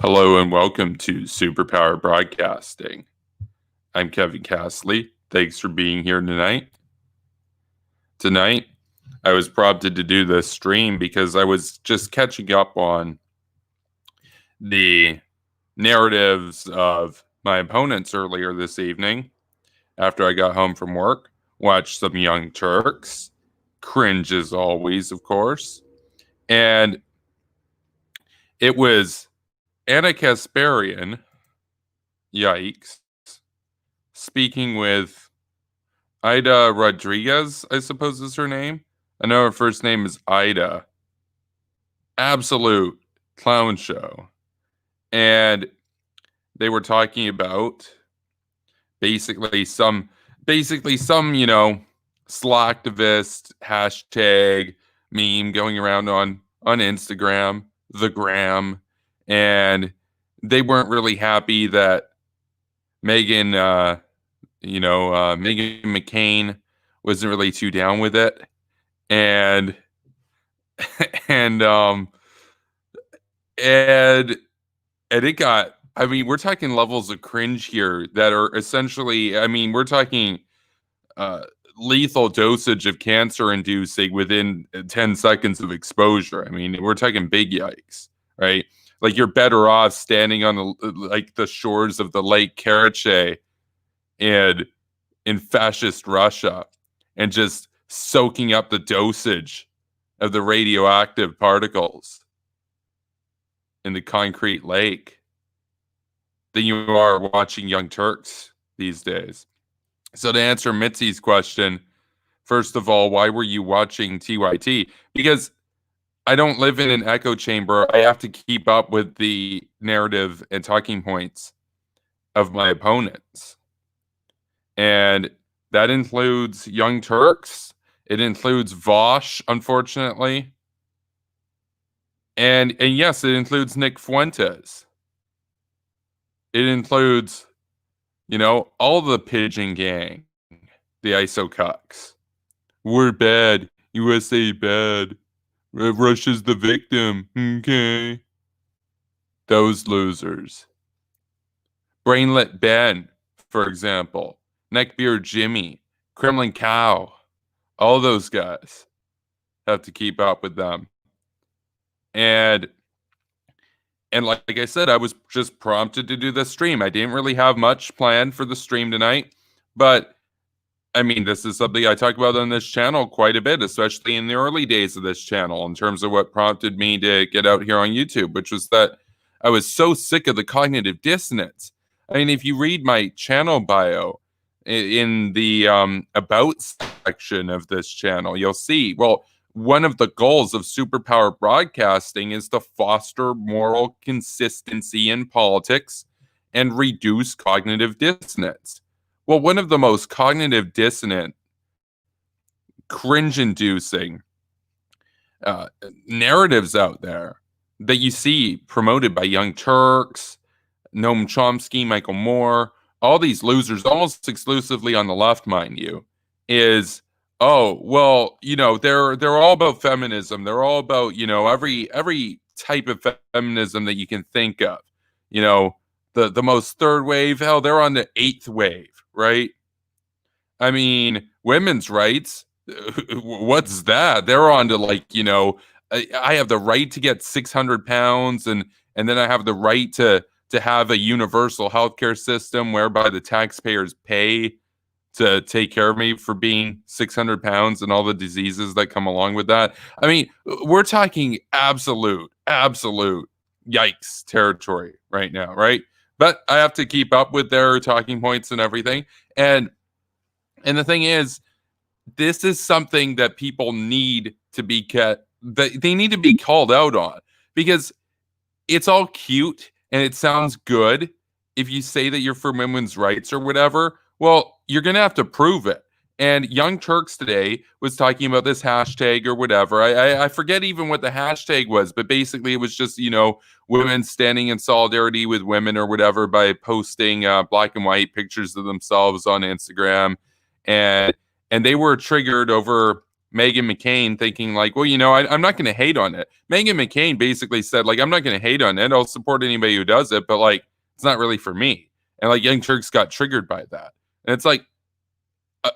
Hello and welcome to Superpower Broadcasting. I'm Kevin Castley. Thanks for being here tonight. Tonight, I was prompted to do this stream because I was just catching up on the narratives of my opponents earlier this evening after I got home from work. Watched some Young Turks. Cringe as always, of course. And it was Anna Kasparian, yikes, speaking with Ida Rodriguez, I suppose is her name. I know her first name is Ida. Absolute clown show. And they were talking about basically some slacktivist hashtag meme going around on Instagram, the gram, and they weren't really happy that Meghan McCain wasn't really too down with it, and and it got. I mean, we're talking levels of cringe here that are essentially. I mean, we're talking lethal dosage of cancer-inducing within 10 seconds of exposure. I mean, we're talking big yikes, right? Like you're better off standing on the shores of the Lake Karachay and in fascist Russia and just soaking up the dosage of the radioactive particles in the concrete lake than you are watching Young Turks these days. So to answer Mitzi's question, first of all, why were you watching TYT? Because I don't live in an echo chamber. I have to keep up with the narrative and talking points of my opponents. And that includes Young Turks. It includes Vosh, unfortunately. And yes, it includes Nick Fuentes. It includes, all the pigeon gang, the ISO cucks. We're bad. USA bad. Russia's the victim. Okay. Those losers. Brainlet Ben, for example. Neckbeard Jimmy. Kremlin Cow. All those guys. Have to keep up with them. And like I said, I was just prompted to do this stream. I didn't really have much planned for the stream tonight. But, I mean, this is something I talk about on this channel quite a bit, especially in the early days of this channel, in terms of what prompted me to get out here on YouTube, which was that I was so sick of the cognitive dissonance. I mean, if you read my channel bio in the about section of this channel, you'll see, well, one of the goals of Superpower Broadcasting is to foster moral consistency in politics and reduce cognitive dissonance. Well, one of the most cognitive dissonant, cringe-inducing narratives out there that you see promoted by Young Turks, Noam Chomsky, Michael Moore, all these losers, almost exclusively on the left, mind you, is, oh, well, they're all about feminism. They're all about, every type of feminism that you can think of. The most third wave, hell, they're on the eighth wave, right? I mean, women's rights, what's that? They're on to I have the right to get 600 pounds and then I have the right to have a universal healthcare system whereby the taxpayers pay to take care of me for being 600 pounds and all the diseases that come along with that. I mean, we're talking absolute yikes territory right now, right? But I have to keep up with their talking points and everything. And the thing is, this is something that people need to be they need to be called out on, because it's all cute and it sounds good if you say that you're for women's rights or whatever. Well, you're going to have to prove it. And Young Turks today was talking about this hashtag or whatever. I forget even what the hashtag was, but basically it was just, women standing in solidarity with women or whatever by posting black and white pictures of themselves on Instagram. And they were triggered over Meghan McCain thinking like, well, I'm not going to hate on it. Meghan McCain basically said like, I'm not going to hate on it. I'll support anybody who does it, but like, it's not really for me. And like Young Turks got triggered by that. And it's like,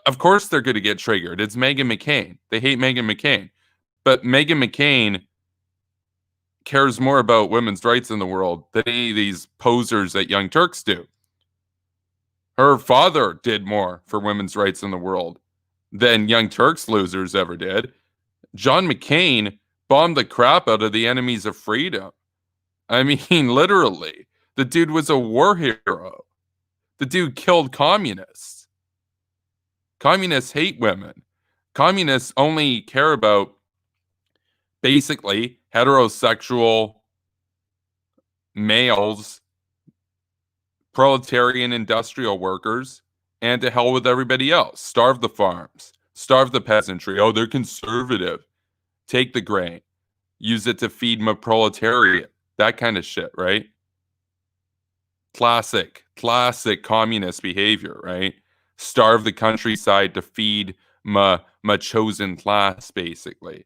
of course they're going to get triggered. It's Meghan McCain. They hate Meghan McCain. But Meghan McCain cares more about women's rights in the world than any of these posers that Young Turks do. Her father did more for women's rights in the world than Young Turks losers ever did. John McCain bombed the crap out of the enemies of freedom. I mean, literally. The dude was a war hero. The dude killed communists. Communists hate women. Communists only care about basically heterosexual males, proletarian industrial workers, and to hell with everybody else. Starve the farms. Starve the peasantry. Oh, they're conservative. Take the grain. Use it to feed my proletariat. That kind of shit, right? Classic communist behavior, right? Starve the countryside to feed my chosen class, basically,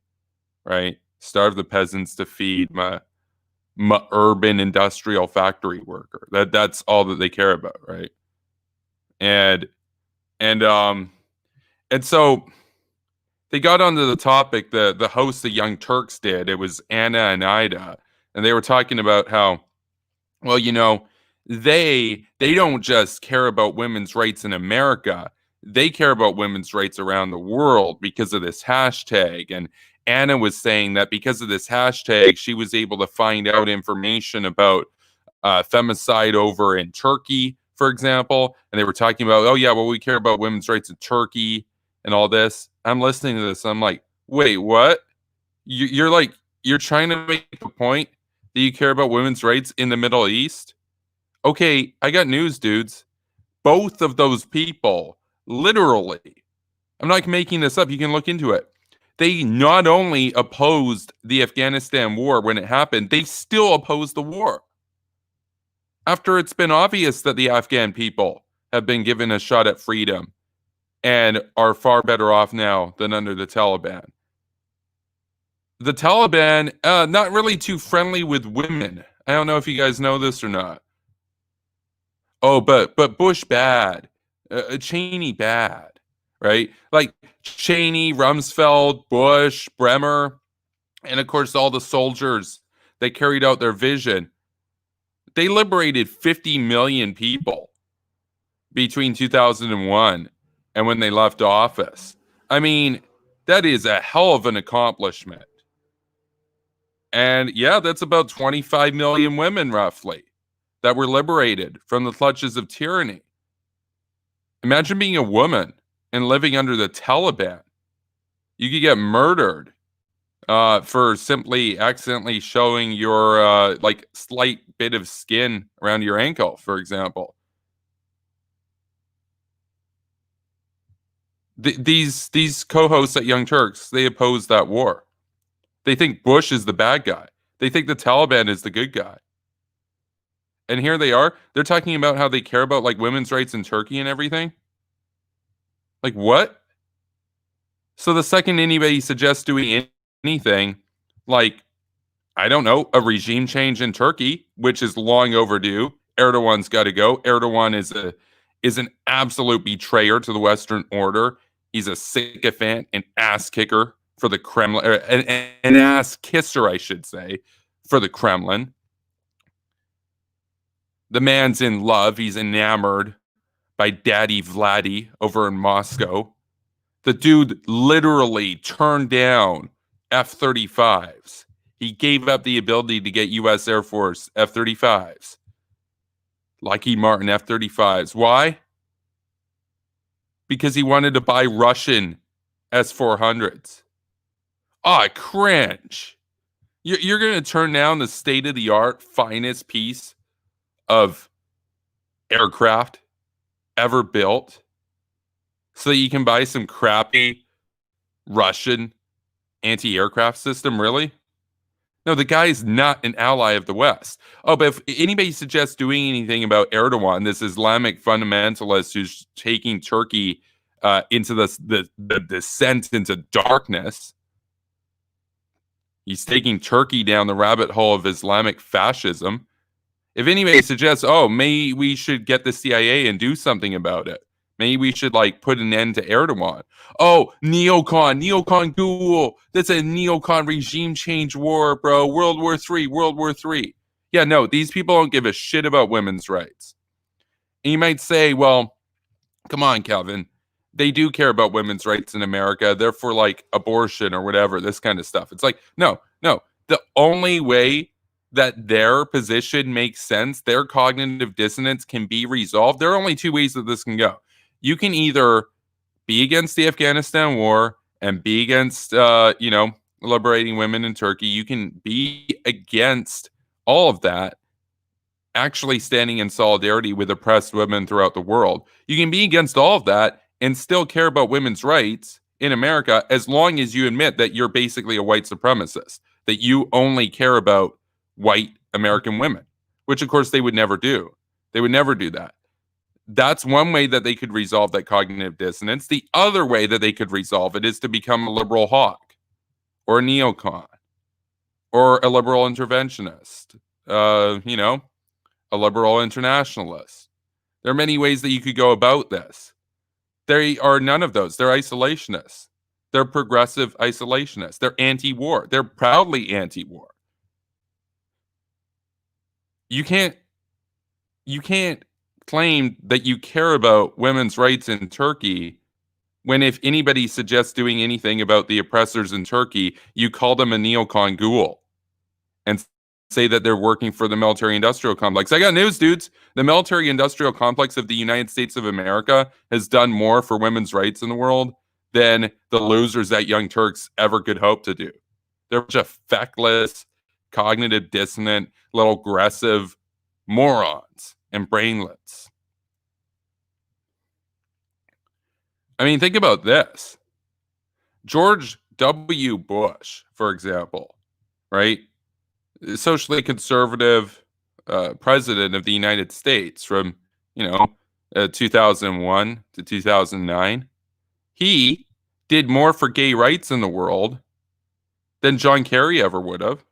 right? Starve the peasants to feed my urban industrial factory worker. That's all that they care about, right? And so they got onto the topic. The host of Young Turks did. It was Anna and Ida, and they were talking about how, well, they don't just care about women's rights in America. They care about women's rights around the world because of this hashtag. And Anna was saying that because of this hashtag, she was able to find out information about femicide over in Turkey, for example. And they were talking about, oh, yeah, well, we care about women's rights in Turkey and all this. I'm listening to this. I'm like, wait, what? You're trying to make a point that you care about women's rights in the Middle East? Okay, I got news, dudes. Both of those people, literally, I'm not making this up. You can look into it. They not only opposed the Afghanistan war when it happened, they still opposed the war. After it's been obvious that the Afghan people have been given a shot at freedom and are far better off now than under the Taliban. The Taliban, not really too friendly with women. I don't know if you guys know this or not. Oh, but Bush bad. Cheney bad, right? Like Cheney, Rumsfeld, Bush, Bremer, and of course all the soldiers that carried out their vision. They liberated 50 million people between 2001 and when they left office. I mean, that is a hell of an accomplishment. And yeah, that's about 25 million women roughly that were liberated from the clutches of tyranny. Imagine being a woman and living under the Taliban. You could get murdered for simply accidentally showing your slight bit of skin around your ankle, for example. These co-hosts at Young Turks, they oppose that war. They think Bush is the bad guy. They think the Taliban is the good guy. And here they are. They're talking about how they care about like women's rights in Turkey and everything. Like what? So the second anybody suggests doing anything, like, I don't know, a regime change in Turkey, which is long overdue. Erdogan's got to go. Erdogan is an absolute betrayer to the Western order. He's a sycophant, an ass kicker for the Kremlin, an ass kisser, I should say, for the Kremlin. The man's in love. He's enamored by Daddy Vladdy over in Moscow. The dude literally turned down F-35s. He gave up the ability to get U.S. Air Force F-35s. Lockheed Martin F-35s. Why? Because he wanted to buy Russian S-400s. Ah, cringe. You're going to turn down the state-of-the-art, finest piece of aircraft ever built so that you can buy some crappy Russian anti-aircraft system, really? No, the guy is not an ally of the West. Oh, but if anybody suggests doing anything about Erdogan, this Islamic fundamentalist who's taking Turkey into the descent into darkness. He's taking Turkey down the rabbit hole of Islamic fascism. If anybody suggests, oh, maybe we should get the CIA and do something about it. Maybe we should like put an end to Erdogan. Oh, neocon ghoul. That's a neocon regime change war, bro. World War III. Yeah, no, these people don't give a shit about women's rights. And you might say, well, come on, Calvin. They do care about women's rights in America. They're for like abortion or whatever, this kind of stuff. It's like, no. The only way that their position makes sense, their cognitive dissonance can be resolved. There are only two ways that this can go. You can either be against the Afghanistan war and be against, liberating women in Turkey. You can be against all of that, actually standing in solidarity with oppressed women throughout the world. You can be against all of that and still care about women's rights in America as long as you admit that you're basically a white supremacist, that you only care about white American women, which of course they would never do. They would never do that. That's one way that they could resolve that cognitive dissonance. The other way that they could resolve it is to become a liberal hawk or a neocon or a liberal interventionist, a liberal internationalist. There are many ways that you could go about this. They are none of those. They're isolationists. They're progressive isolationists. They're anti-war. They're proudly anti-war. You can't claim that you care about women's rights in Turkey when if anybody suggests doing anything about the oppressors in Turkey, you call them a neocon ghoul and say that they're working for the military-industrial complex. I got news, dudes. The military-industrial complex of the United States of America has done more for women's rights in the world than the losers that Young Turks ever could hope to do. They're just feckless, cognitive dissonant, little aggressive morons and brainlets. I mean, think about this. George W. Bush, for example, right? Socially conservative president of the United States from, 2001 to 2009. He did more for gay rights in the world than John Kerry ever would have.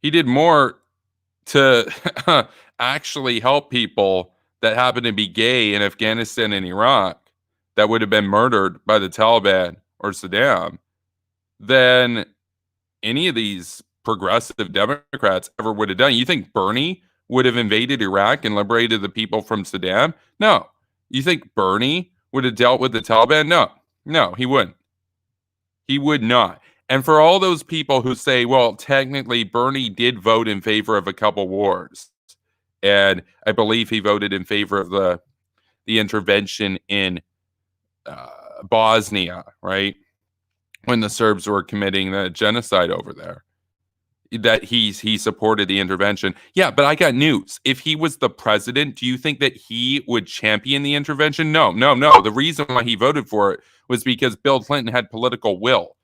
He did more to actually help people that happen to be gay in Afghanistan and Iraq that would have been murdered by the Taliban or Saddam than any of these progressive Democrats ever would have done. You think Bernie would have invaded Iraq and liberated the people from Saddam? No. You think Bernie would have dealt with the Taliban? No, he wouldn't. He would not. And for all those people who say, well, technically Bernie did vote in favor of a couple wars, and I believe he voted in favor of the intervention in Bosnia, right? When the Serbs were committing the genocide over there, that he supported the intervention. Yeah, but I got news. If he was the president, do you think that he would champion the intervention? No. The reason why he voted for it was because Bill Clinton had political will.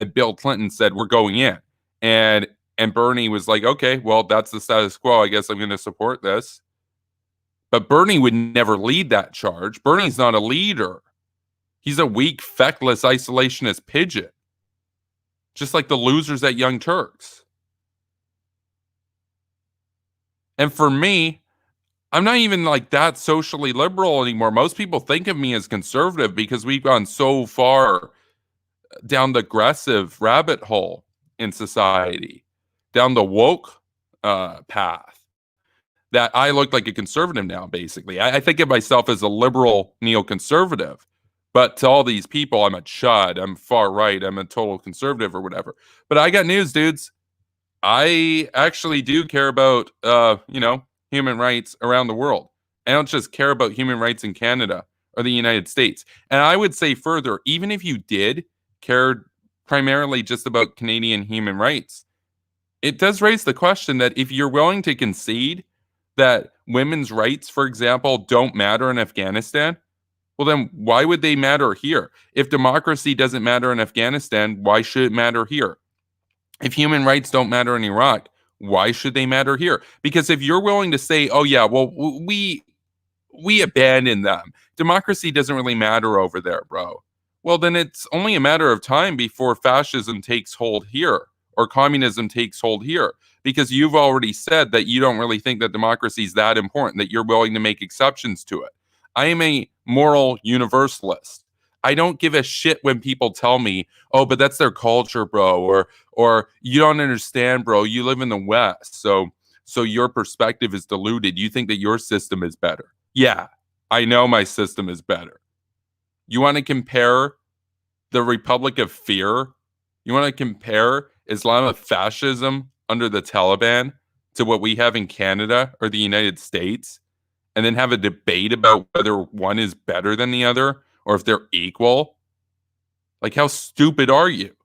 And Bill Clinton said, we're going in. And Bernie was like, okay, well, that's the status quo. I guess I'm going to support this. But Bernie would never lead that charge. Bernie's not a leader. He's a weak, feckless, isolationist pigeon. Just like the losers at Young Turks. And for me, I'm not even like that socially liberal anymore. Most people think of me as conservative because we've gone so far down the aggressive rabbit hole in society, down the woke path, that I look like a conservative now, basically. I think of myself as a liberal neoconservative. But to all these people, I'm a chud, I'm far right, I'm a total conservative or whatever. But I got news, dudes. I actually do care about, human rights around the world. I don't just care about human rights in Canada or the United States. And I would say further, even if you did care primarily just about Canadian human rights, it does raise the question that if you're willing to concede that women's rights, for example, don't matter in Afghanistan, well, then why would they matter here? If democracy doesn't matter in Afghanistan, why should it matter here? If human rights don't matter in Iraq, why should they matter here? Because if you're willing to say, oh, yeah, well, we abandoned them democracy doesn't really matter over there, bro. Well, then it's only a matter of time before fascism takes hold here or communism takes hold here, because you've already said that you don't really think that democracy is that important, that you're willing to make exceptions to it. I am a moral universalist. I don't give a shit when people tell me, "Oh, but that's their culture, bro," or "You don't understand, bro. You live in the West, so your perspective is diluted. You think that your system is better." Yeah, I know my system is better. You want to compare the Republic of Fear? You want to compare Islamic fascism under the Taliban to what we have in Canada or the United States, and then have a debate about whether one is better than the other or if they're equal? Like, how stupid are you?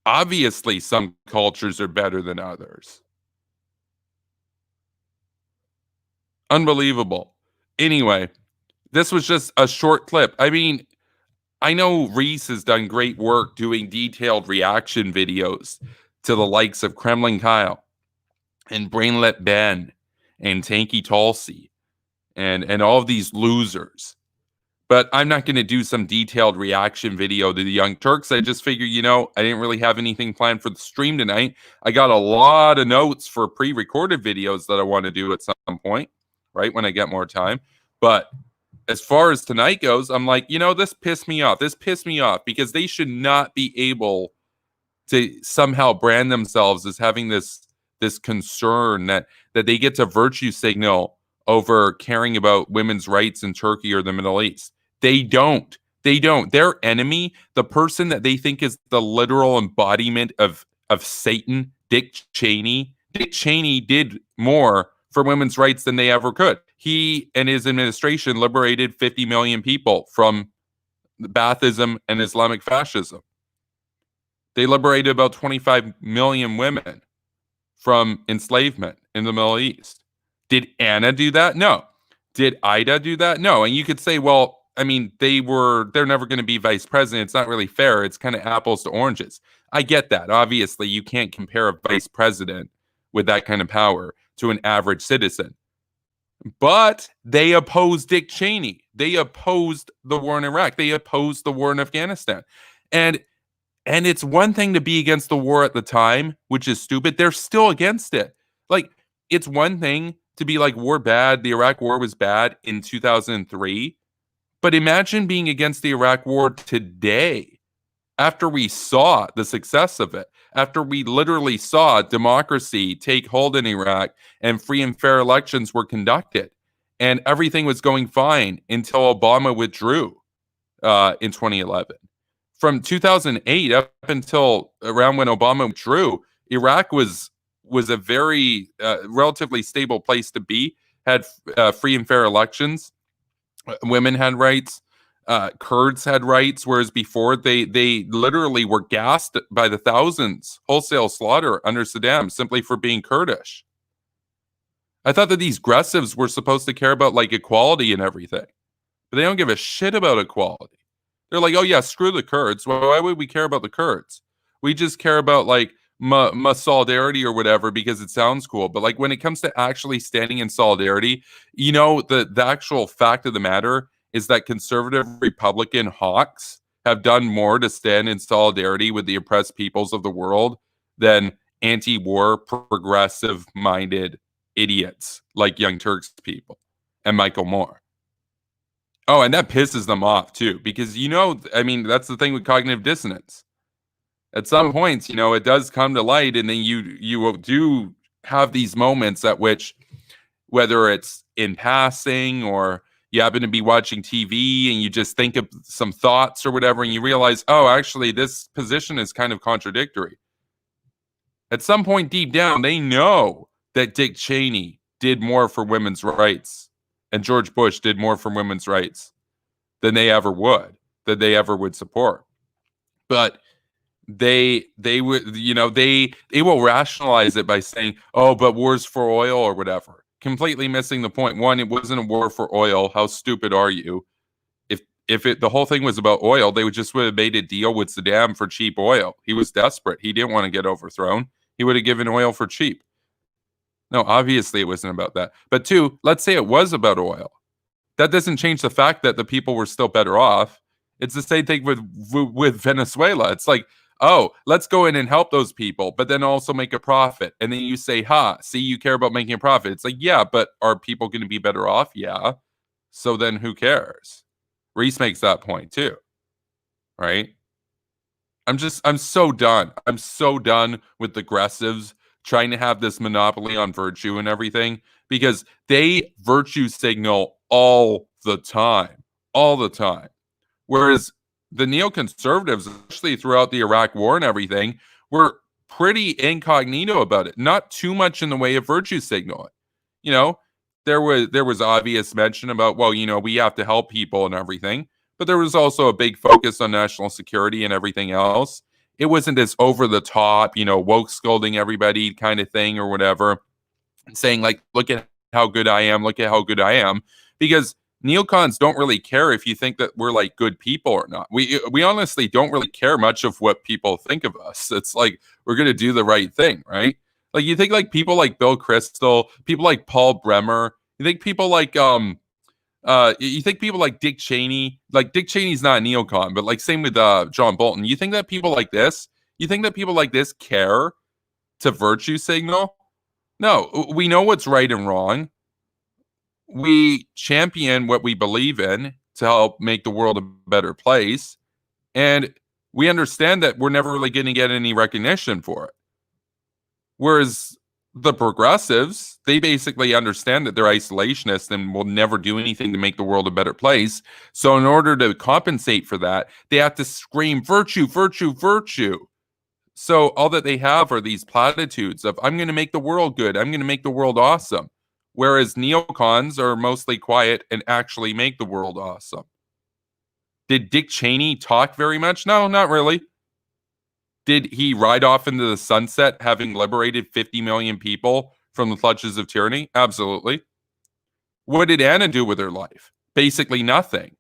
Obviously, some cultures are better than others. Unbelievable. Anyway, this was just a short clip. I mean, I know Reese has done great work doing detailed reaction videos to the likes of Kremlin Kyle and Brainlet Ben and Tanky Tulsi and all of these losers. But I'm not going to do some detailed reaction video to the Young Turks. I just figured, I didn't really have anything planned for the stream tonight. I got a lot of notes for pre-recorded videos that I want to do at some point, right, when I get more time. But as far as tonight goes, I'm like, this pissed me off. This pissed me off because they should not be able to somehow brand themselves as having this concern that they get to virtue signal over caring about women's rights in Turkey or the Middle East. They don't. They don't. Their enemy, the person that they think is the literal embodiment of Satan, Dick Cheney. Dick Cheney did more for women's rights than they ever could. He and his administration liberated 50 million people from Baathism and Islamic fascism. They liberated about 25 million women from enslavement in the Middle East. Did Anna do that? No. Did Ida do that? No. And you could say, well, I mean, they're never going to be vice president. It's not really fair. It's kind of apples to oranges. I get that. Obviously, you can't compare a vice president with that kind of power to an average citizen. But they opposed Dick Cheney. They opposed the war in Iraq. They opposed the war in Afghanistan. And it's one thing to be against the war at the time, which is stupid. They're still against it. Like, it's one thing to be like, war bad. The Iraq war was bad in 2003. But imagine being against the Iraq war today, after we saw the success of it, after we literally saw democracy take hold in Iraq and free and fair elections were conducted and everything was going fine until Obama withdrew in 2011. From 2008 up until around when Obama withdrew, Iraq was a very relatively stable place to be, had free and fair elections. Women had rights. Kurds had rights, whereas before they literally were gassed by the thousands, wholesale slaughter under Saddam simply for being Kurdish. I thought that these aggressives were supposed to care about like equality and everything, but they don't give a shit about equality. They're like, oh yeah, screw the Kurds. Why would we care about the Kurds? We just care about like solidarity or whatever because it sounds cool. But like when it comes to actually standing in solidarity, the actual fact of the matter is that conservative Republican hawks have done more to stand in solidarity with the oppressed peoples of the world than anti-war, progressive-minded idiots like Young Turks people and Michael Moore. Oh, and that pisses them off too, because I mean, that's the thing with cognitive dissonance. At some points, it does come to light, and then you do have these moments at which, whether it's in passing or you happen to be watching TV and you just think of some thoughts or whatever, and you realize, oh, actually, this position is kind of contradictory. At some point deep down, they know that Dick Cheney did more for women's rights and George Bush did more for women's rights than they ever would support. But they would, they will rationalize it by saying, oh, but wars for oil or whatever. Completely missing the point. One, it wasn't a war for oil. How stupid are you? If the whole thing was about oil, they would have made a deal with Saddam for cheap oil. He was desperate. He didn't want to get overthrown. He would have given oil for cheap. No, obviously it wasn't about that. But two, let's say it was about oil. that doesn't change the fact that the people were still better off. It's the same thing with Venezuela. It's like, oh, let's go in and help those people, but then also make a profit. And then you say, see, you care about making a profit. It's like, yeah, but are people going to be better off? Yeah. So then who cares? Reese makes that point too, right? I'm so done. I'm so done with the aggressives trying to have this monopoly on virtue and everything, because they virtue signal all the time. All the time. Whereas the neoconservatives, especially throughout the Iraq War and everything, were pretty incognito about it. Not too much in the way of virtue signaling. You know, there was obvious mention about, well, we have to help people and everything, but there was also a big focus on national security and everything else. It wasn't this over the top, woke scolding everybody kind of thing or whatever, saying like, look at how good I am, look at how good I am, because neocons don't really care if you think that we're like good people or not. We honestly don't really care much of what people think of us. It's like, we're going to do the right thing, right? Like, you think like people like Bill Kristol, people like Paul Bremer, you think people like you think people like Dick Cheney, like Dick Cheney's not a neocon, but like same with John Bolton. You think that people like this care to virtue signal? No, we know what's right and wrong. We champion what we believe in to help make the world a better place. And we understand that we're never really going to get any recognition for it. Whereas the progressives, they basically understand that they're isolationists and will never do anything to make the world a better place. So in order to compensate for that, they have to scream virtue, virtue, virtue. So all that they have are these platitudes of, I'm going to make the world good, I'm going to make the world awesome. Whereas neocons are mostly quiet and actually make the world awesome. Did Dick Cheney talk very much? No, not really. Did he ride off into the sunset having liberated 50 million people from the clutches of tyranny? Absolutely. What did Anna do with her life? Basically nothing.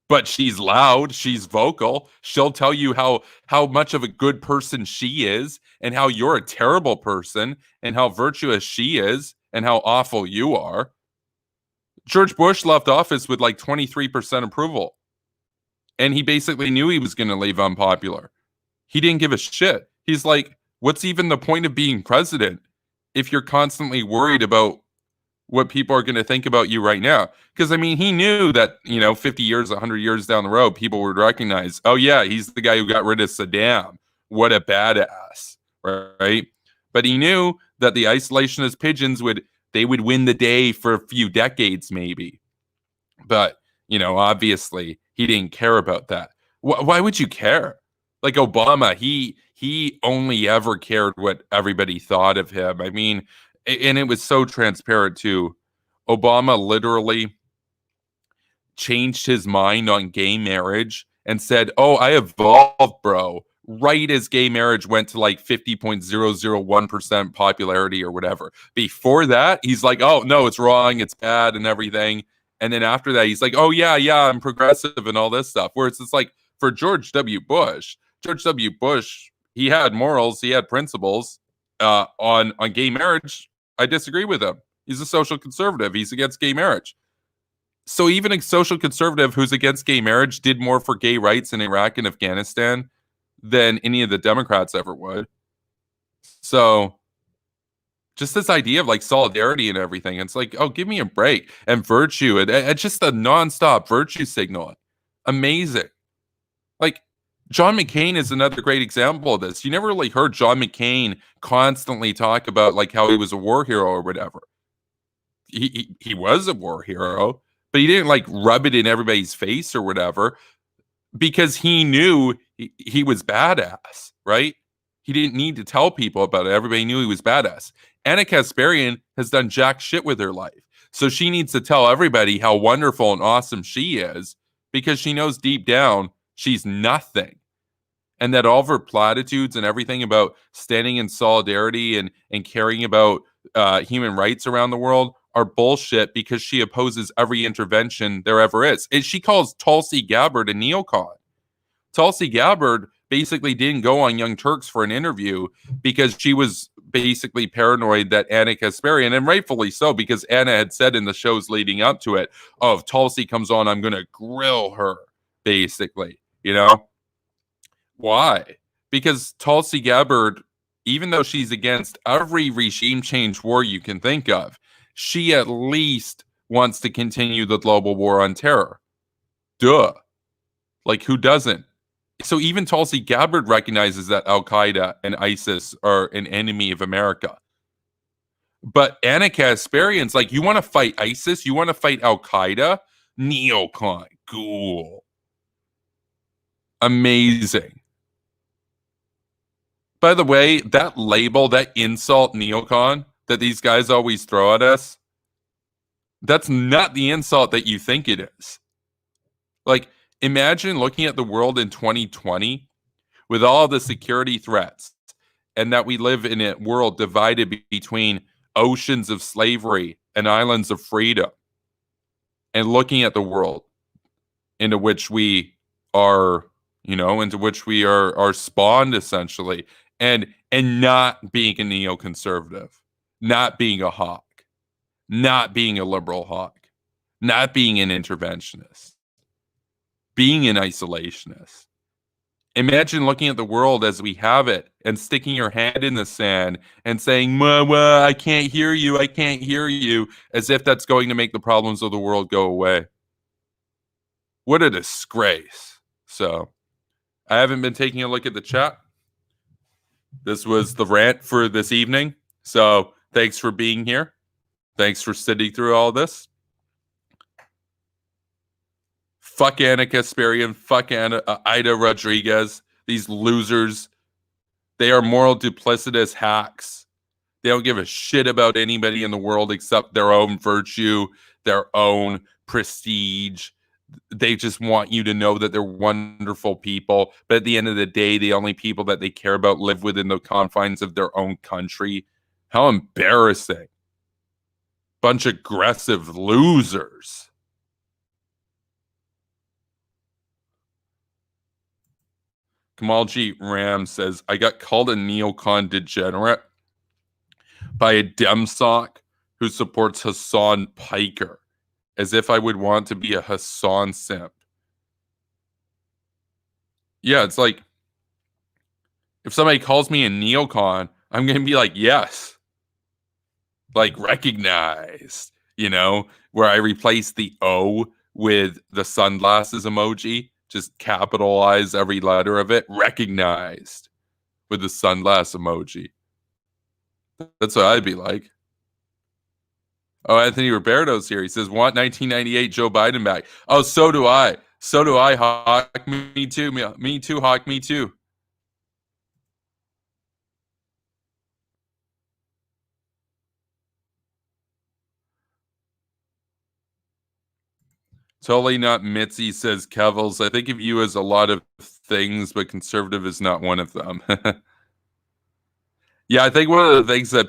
But she's loud, she's vocal. She'll tell you how much of a good person she is, and how you're a terrible person, and how virtuous she is, and how awful you are. George Bush left office with like 23% approval. And he basically knew he was going to leave unpopular. He didn't give a shit. He's like, what's even the point of being president if you're constantly worried about what people are going to think about you right now? Because, I mean, he knew that, 50 years, 100 years down the road, people would recognize, oh, yeah, he's the guy who got rid of Saddam. What a badass, right? But he knew that the isolationist pigeons would win the day for a few decades, maybe. But, obviously, he didn't care about that. Why would you care? Like Obama, he only ever cared what everybody thought of him. I mean, and it was so transparent too. Obama literally changed his mind on gay marriage and said, oh, I evolved, bro. Right as gay marriage went to like 50.001% popularity or whatever. Before that, he's like, oh, no, it's wrong. It's bad and everything. And then after that, he's like, oh, yeah, I'm progressive and all this stuff. Whereas it's like for George W. Bush, he had morals, he had principles on gay marriage. I disagree with him. He's a social conservative. He's against gay marriage. So even a social conservative who's against gay marriage did more for gay rights in Iraq and Afghanistan than any of the Democrats ever would. So just this idea of like solidarity and everything, it's like, oh, give me a break. And virtue, it's just a nonstop virtue signaling. Amazing. Like, John McCain is another great example of this. You never really heard John McCain constantly talk about like how he was a war hero or whatever. He was a war hero, but he didn't like rub it in everybody's face or whatever, because he knew he was badass, right? He didn't need to tell people about it. Everybody knew he was badass. Anna Kasparian has done jack shit with her life. So she needs to tell everybody how wonderful and awesome she is, because she knows deep down she's nothing. And that all of her platitudes and everything about standing in solidarity and caring about human rights around the world are bullshit, because she opposes every intervention there ever is. And she calls Tulsi Gabbard a neocon. Tulsi Gabbard basically didn't go on Young Turks for an interview because she was basically paranoid that Anna Kasparian, and rightfully so, because Anna had said in the shows leading up to it, oh, if Tulsi comes on, I'm going to grill her, basically, you know? Why? Because Tulsi Gabbard, even though she's against every regime change war you can think of, she at least wants to continue the global war on terror. Duh. Like, who doesn't? So even Tulsi Gabbard recognizes that Al Qaeda and ISIS are an enemy of America. But Anna Kasparian's like, you want to fight ISIS? You want to fight Al Qaeda? Neocon, cool. Amazing. By the way, that label, that insult neocon that these guys always throw at us, that's not the insult that you think it is. Like, imagine looking at the world in 2020 with all the security threats, and that we live in a world divided between oceans of slavery and islands of freedom, and looking at the world into which we are, into which we are spawned essentially, and not being a neoconservative, not being a hawk, not being a liberal hawk, not being an interventionist, being an isolationist. Imagine looking at the world as we have it and sticking your hand in the sand and saying, I can't hear you, I can't hear you, as if that's going to make the problems of the world go away. What a disgrace. So, I haven't been taking a look at the chat. This was the rant for this evening. So, thanks for being here. Thanks for sitting through all this. Fuck Anna Kasparian. Fuck Ida Rodriguez. These losers. They are moral duplicitous hacks. They don't give a shit about anybody in the world except their own virtue, their own prestige. They just want you to know that they're wonderful people. But at the end of the day, the only people that they care about live within the confines of their own country. How embarrassing. Bunch of aggressive losers. Kamal G. Ram says, I got called a neocon degenerate by a Demsock who supports Hassan Piker, as if I would want to be a Hassan simp. Yeah, it's like, if somebody calls me a neocon, I'm going to be like, yes. Like, recognized, where I replace the O with the sunglasses emoji. Just capitalize every letter of it. Recognized with the sunglass emoji. That's what I'd be like. Oh, Anthony Roberto's here. He says, want 1998 Joe Biden back. Oh, so do I. So do I, Hawk. Me too. Me too, Hawk. Me too. Totally not Mitzi, says Kevels. I think of you as a lot of things, but conservative is not one of them. Yeah, I think one of the things that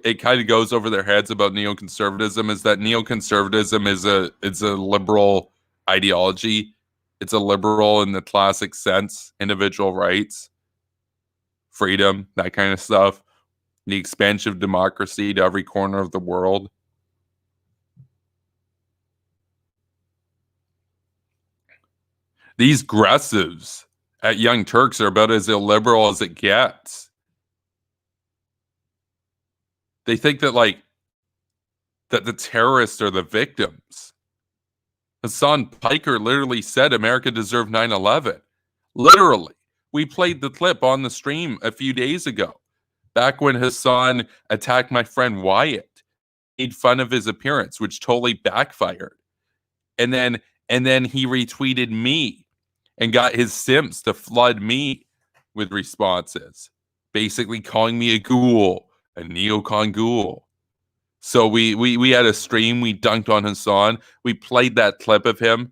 it kind of goes over their heads about neoconservatism is that neoconservatism is a liberal ideology. It's a liberal in the classic sense, individual rights, freedom, that kind of stuff, the expansion of democracy to every corner of the world. These aggressives at Young Turks are about as illiberal as it gets. They think that that the terrorists are the victims. Hassan Piker literally said America deserved 9/11. Literally. We played the clip on the stream a few days ago, back when Hassan attacked my friend Wyatt, made fun of his appearance, which totally backfired. And then he retweeted me and got his simps to flood me with responses, basically calling me a ghoul, a neocon ghoul. So we had a stream, we dunked on Hassan, we played that clip of him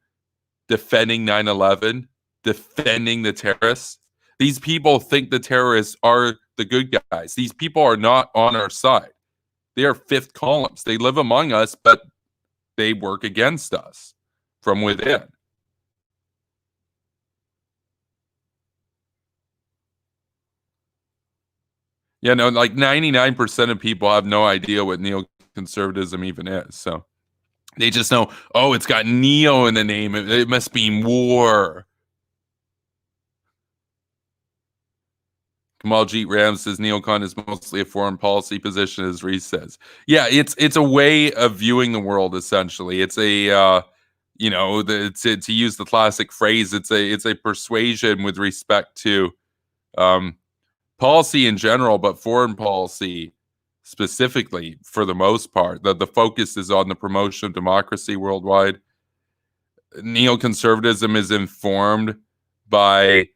defending 9/11, defending the terrorists. These people think the terrorists are the good guys. These people are not on our side. They are fifth columns. They live among us, but they work against us from within. Yeah, no, like 99% of people have no idea what neoconservatism even is. So they just know, oh, it's got neo in the name. It must mean war. Kamaljeet Ram says neocon is mostly a foreign policy position, as Reese says. Yeah, it's a way of viewing the world. Essentially, it's a to use the classic phrase, it's a persuasion with respect to um, policy in general, but foreign policy specifically for the most part. The focus is on the promotion of democracy worldwide. Neoconservatism is informed by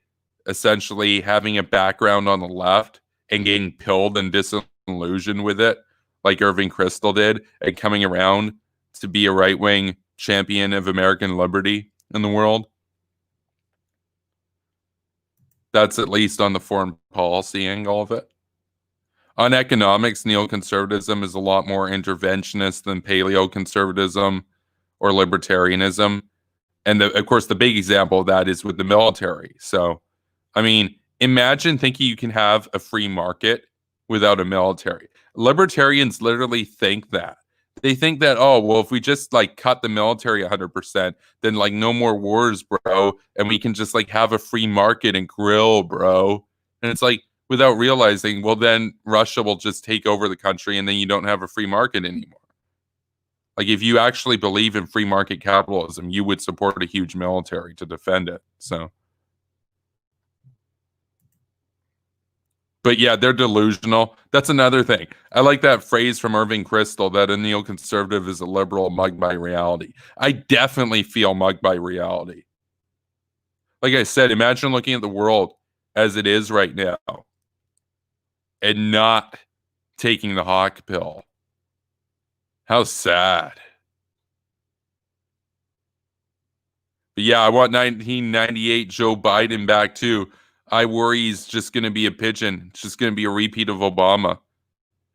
essentially having a background on the left and getting pilled and disillusioned with it, like Irving Kristol did, and coming around to be a right wing champion of American liberty in the world. That's at least on the foreign policy angle of it. On economics, neoconservatism is a lot more interventionist than paleoconservatism or libertarianism. And of course, the big example of that is with the military. So, I mean, imagine thinking you can have a free market without a military. Libertarians literally think that. They think that, oh, well, if we just like cut the military 100%, then like no more wars, bro. And we can just like have a free market and grill, bro. And it's like, without realizing, well, then Russia will just take over the country and then you don't have a free market anymore. Like, if you actually believe in free market capitalism, you would support a huge military to defend it. So, but yeah, they're delusional. That's another thing. I like that phrase from Irving Kristol that a neoconservative is a liberal mugged by reality. I definitely feel mugged by reality. Like I said, imagine looking at the world as it is right now and not taking the hawk pill. How sad. But yeah, I want 1998 Joe Biden back too. I worry he's just going to be a pigeon. It's just going to be a repeat of Obama.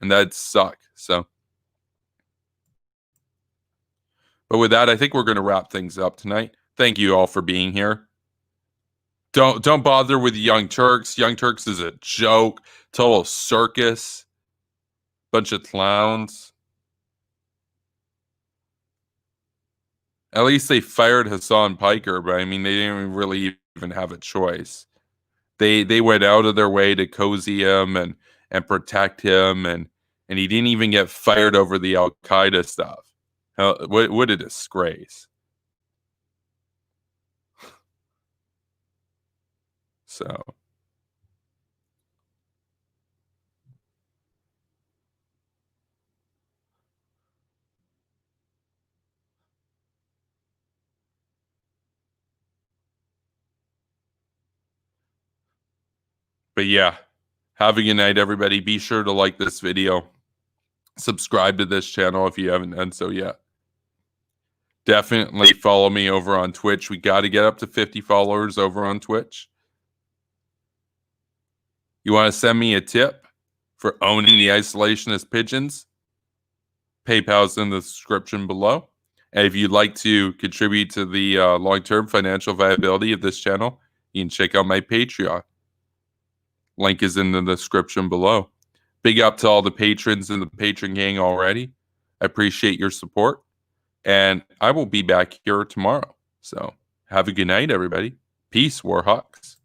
And that'd suck. So, but with that, I think we're going to wrap things up tonight. Thank you all for being here. Don't bother with Young Turks. Young Turks is a joke. Total circus. Bunch of clowns. At least they fired Hassan Piker, but I mean, they didn't really even have a choice. They went out of their way to cozy him and protect him, and he didn't even get fired over the Al Qaeda stuff. What a disgrace. So, but yeah, have a good night, everybody. Be sure to like this video. Subscribe to this channel if you haven't done so yet. Definitely follow me over on Twitch. We got to get up to 50 followers over on Twitch. You want to send me a tip for owning the isolationist pigeons? PayPal's in the description below. And if you'd like to contribute to the long-term financial viability of this channel, you can check out my Patreon. Link is in the description below. Big up to all the patrons in the patron gang already. I appreciate your support. And I will be back here tomorrow. So have a good night, everybody. Peace, Warhawks.